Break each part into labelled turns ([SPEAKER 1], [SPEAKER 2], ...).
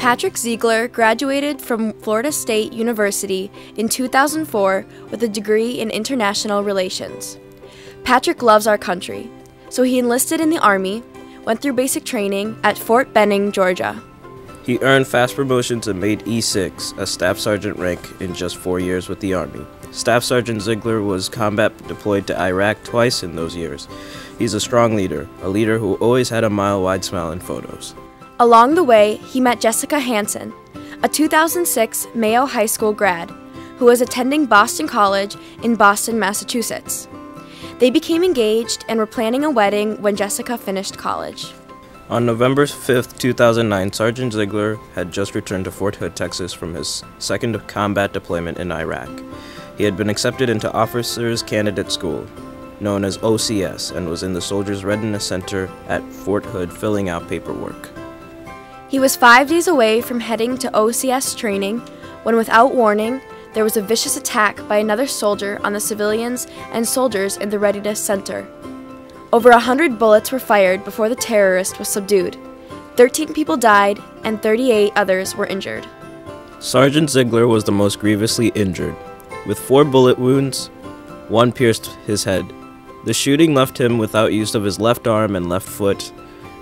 [SPEAKER 1] Patrick Ziegler graduated from Florida State University in 2004 with a degree in international relations. Patrick loves our country, so he enlisted in the Army, went through basic training at Fort Benning, Georgia.
[SPEAKER 2] He earned fast promotions and made E6, a staff sergeant rank, in just 4 years with the Army. Staff Sergeant Ziegler was combat deployed to Iraq twice in those years. He's a strong leader, a leader who always had a mile-wide smile in photos.
[SPEAKER 1] Along the way, he met Jessica Hansen, a 2006 Mayo High School grad, who was attending Boston College in Boston, Massachusetts. They became engaged and were planning a wedding when Jessica finished college.
[SPEAKER 2] On November 5, 2009, Sergeant Ziegler had just returned to Fort Hood, Texas from his second combat deployment in Iraq. He had been accepted into Officers Candidate School, known as OCS, and was in the Soldiers Readiness Center at Fort Hood filling out paperwork.
[SPEAKER 1] He was 5 days away from heading to OCS training when, without warning, there was a vicious attack by another soldier on the civilians and soldiers in the Readiness Center. Over 100 bullets were fired before the terrorist was subdued. 13 people died and 38 others were injured.
[SPEAKER 2] Sergeant Ziegler was the most grievously injured. With 4 bullet wounds, 1 pierced his head. The shooting left him without use of his left arm and left foot,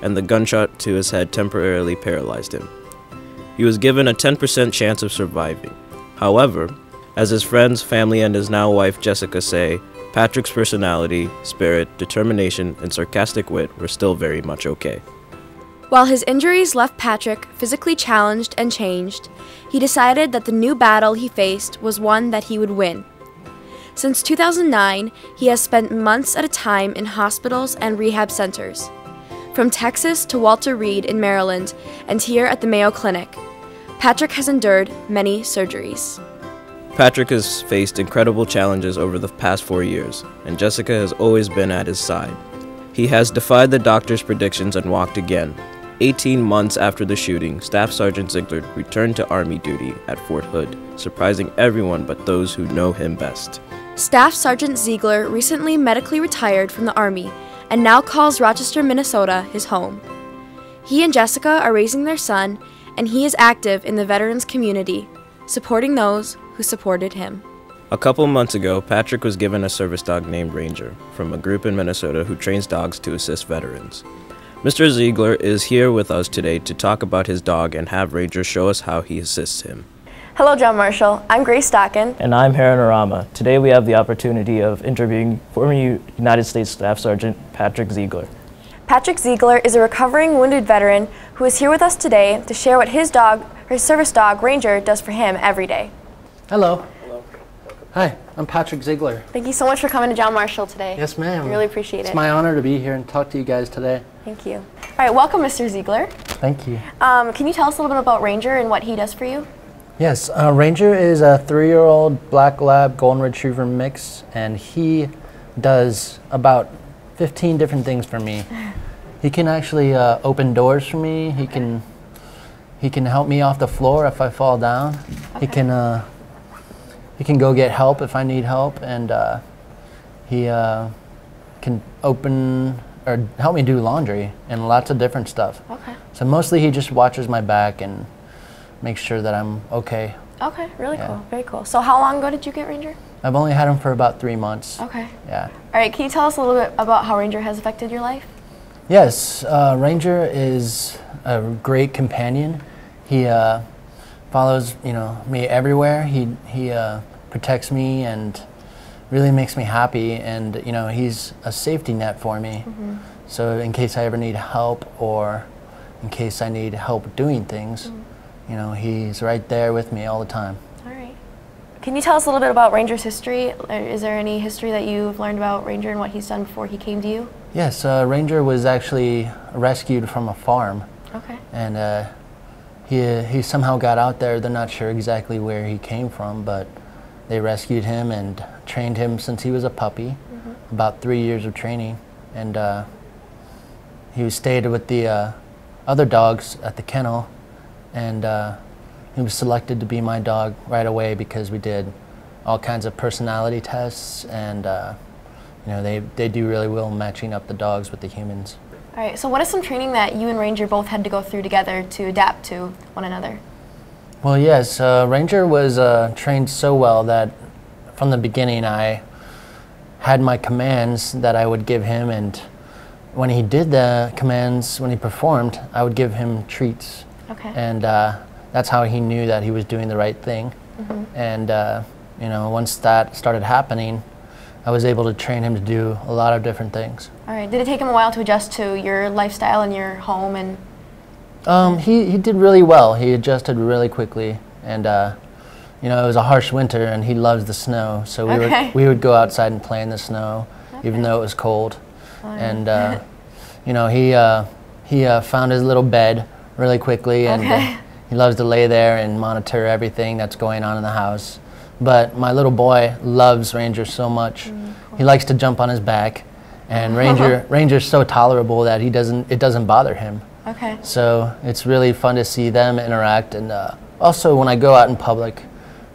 [SPEAKER 2] and the gunshot to his head temporarily paralyzed him. He was given a 10% chance of surviving. However, as his friends, family, and his now wife Jessica say, Patrick's personality, spirit, determination, and sarcastic wit were still very much okay.
[SPEAKER 1] While his injuries left Patrick physically challenged and changed, he decided that the new battle he faced was one that he would win. Since 2009, he has spent months at a time in hospitals and rehab centers. From Texas to Walter Reed in Maryland and here at the Mayo Clinic, Patrick has endured many surgeries.
[SPEAKER 2] Patrick has faced incredible challenges over the past 4 years, and Jessica has always been at his side. He has defied the doctor's predictions and walked again. 18 months after the shooting, Staff Sergeant Ziegler returned to Army duty at Fort Hood, surprising everyone but those who know him best.
[SPEAKER 1] Staff Sergeant Ziegler recently medically retired from the Army and now calls Rochester, Minnesota his home. He and Jessica are raising their son, and he is active in the veterans community, supporting those who supported him.
[SPEAKER 2] A couple months ago, Patrick was given a service dog named Ranger from a group in Minnesota who trains dogs to assist veterans. Mr. Ziegler is here with us today to talk about his dog and have Ranger show us how he assists him.
[SPEAKER 1] Hello, John Marshall. I'm Grace Stockin.
[SPEAKER 3] And I'm Heron Arama. Today we have the opportunity of interviewing former United States Staff Sergeant Patrick Ziegler.
[SPEAKER 1] Patrick Ziegler is a recovering wounded veteran who is here with us today to share what his service dog, Ranger, does for him every day.
[SPEAKER 4] Hello. Hello. Hi, I'm Patrick Ziegler.
[SPEAKER 1] Thank you so much for coming to John Marshall today.
[SPEAKER 4] Yes, ma'am.
[SPEAKER 1] I really appreciate it.
[SPEAKER 4] It's my honor to be here and talk to you guys today.
[SPEAKER 1] Thank you. All right, welcome, Mr. Ziegler.
[SPEAKER 4] Thank you.
[SPEAKER 1] Can you tell us a little bit about Ranger and what he does for you?
[SPEAKER 4] Yes, Ranger is a 3-year-old Black Lab Golden Retriever mix, and he does about 15 different things for me. He can actually open doors for me. He can help me off the floor if I fall down. Okay. He can go get help if I need help, and he can open or help me do laundry and lots of different stuff.
[SPEAKER 1] Okay.
[SPEAKER 4] So mostly he just watches my back and makes sure that I'm okay.
[SPEAKER 1] Okay, really cool, very cool. So how long ago did you get Ranger?
[SPEAKER 4] I've only had him for about 3 months.
[SPEAKER 1] Okay.
[SPEAKER 4] Yeah.
[SPEAKER 1] All right, can you tell us a little bit about how Ranger has affected your life?
[SPEAKER 4] Yes, Ranger is a great companion. He follows, me everywhere. He protects me and really makes me happy, and he's a safety net for me. Mm-hmm. So in case I ever need help or in case I need help doing things, he's right there with me all the time.
[SPEAKER 1] All right. Can you tell us a little bit about Ranger's history? Is there any history that you've learned about Ranger and what he's done before he came to you?
[SPEAKER 4] Yes, Ranger was actually rescued from a farm.
[SPEAKER 1] Okay.
[SPEAKER 4] And he somehow got out there. They're not sure exactly where he came from, but they rescued him and trained him since he was a puppy, about 3 years of training. And he stayed with the other dogs at the kennel, and he was selected to be my dog right away because we did all kinds of personality tests, and they do really well matching up the dogs with the humans.
[SPEAKER 1] All right, so what is some training that you and Ranger both had to go through together to adapt to one another?
[SPEAKER 4] Well, yes, Ranger was trained so well that from the beginning I had my commands that I would give him, and when he did the commands, when he performed, I would give him treats.
[SPEAKER 1] Okay.
[SPEAKER 4] And that's how he knew that he was doing the right thing. And you know, once that started happening, I was able to train him to do a lot of different things.
[SPEAKER 1] All right, did it take him a while to adjust to your lifestyle and your home? And
[SPEAKER 4] he did really well. He adjusted really quickly, and you know, it was a harsh winter, and he loves the snow, so we would go outside and play in the snow, even though it was cold. And you know, he found his little bed really quickly, and he loves to lay there and monitor everything that's going on in the house. But my little boy loves Ranger so much. He likes to jump on his back, and Ranger's so tolerable that it doesn't bother him.
[SPEAKER 1] Okay.
[SPEAKER 4] So it's really fun to see them interact, and also when I go out in public,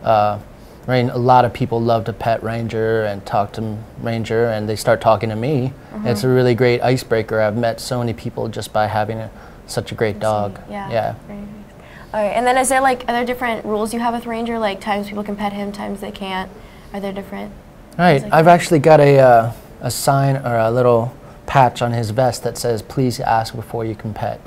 [SPEAKER 4] a lot of people love to pet Ranger and talk to Ranger, and they start talking to me. It's a really great icebreaker. I've met so many people just by having such a great dog.
[SPEAKER 1] Yeah. Very nice. All right, and then is there are there different rules you have with Ranger, like times people can pet him, times they can't? Are there different?
[SPEAKER 4] Right, I've actually got a sign or a little patch on his vest that says, "Please ask before you can pet."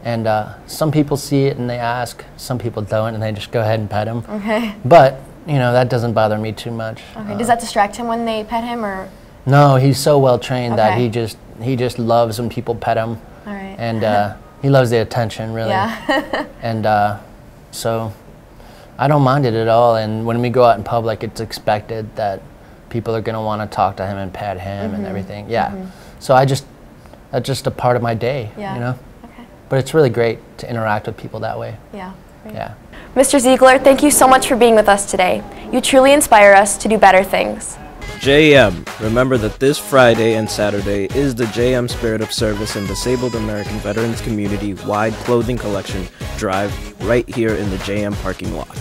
[SPEAKER 4] And some people see it and they ask, some people don't, and they just go ahead and pet him.
[SPEAKER 1] Okay.
[SPEAKER 4] But you know, that doesn't bother me too much.
[SPEAKER 1] Okay. Does that distract him when they pet him, or?
[SPEAKER 4] No, he's so well trained that he just loves when people pet him.
[SPEAKER 1] All right.
[SPEAKER 4] And he loves the attention, really.
[SPEAKER 1] Yeah.
[SPEAKER 4] And so I don't mind it at all. And when we go out in public, it's expected that people are going to want to talk to him and pet him and everything. Yeah. So that's just a part of my day, you know?
[SPEAKER 1] Okay.
[SPEAKER 4] But it's really great to interact with people that way.
[SPEAKER 1] Yeah. Great.
[SPEAKER 4] Yeah.
[SPEAKER 1] Mr. Ziegler, thank you so much for being with us today. You truly inspire us to do better things.
[SPEAKER 2] JM, remember that this Friday and Saturday is the JM Spirit of Service and Disabled American Veterans Community-wide clothing collection drive right here in the JM parking lot.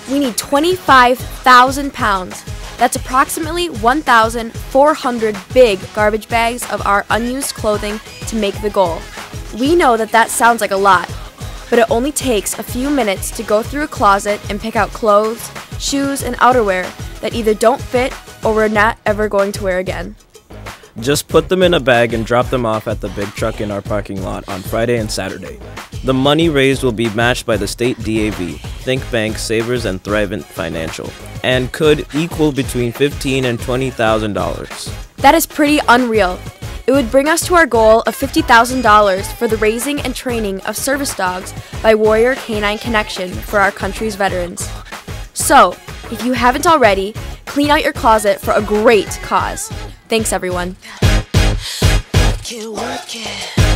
[SPEAKER 1] We need 25,000 pounds. That's approximately 1,400 big garbage bags of our unused clothing to make the goal. We know that sounds like a lot, but it only takes a few minutes to go through a closet and pick out clothes, shoes, and outerwear that either don't fit or we're not ever going to wear again.
[SPEAKER 2] Just put them in a bag and drop them off at the big truck in our parking lot on Friday and Saturday. The money raised will be matched by the state DAV, Think Bank, Savers, and Thrivent Financial, and could equal between $15,000 and $20,000.
[SPEAKER 1] That is pretty unreal. It would bring us to our goal of $50,000 for the raising and training of service dogs by Warrior Canine Connection for our country's veterans. So, if you haven't already, clean out your closet for a great cause. Thanks, everyone.
[SPEAKER 5] Work it.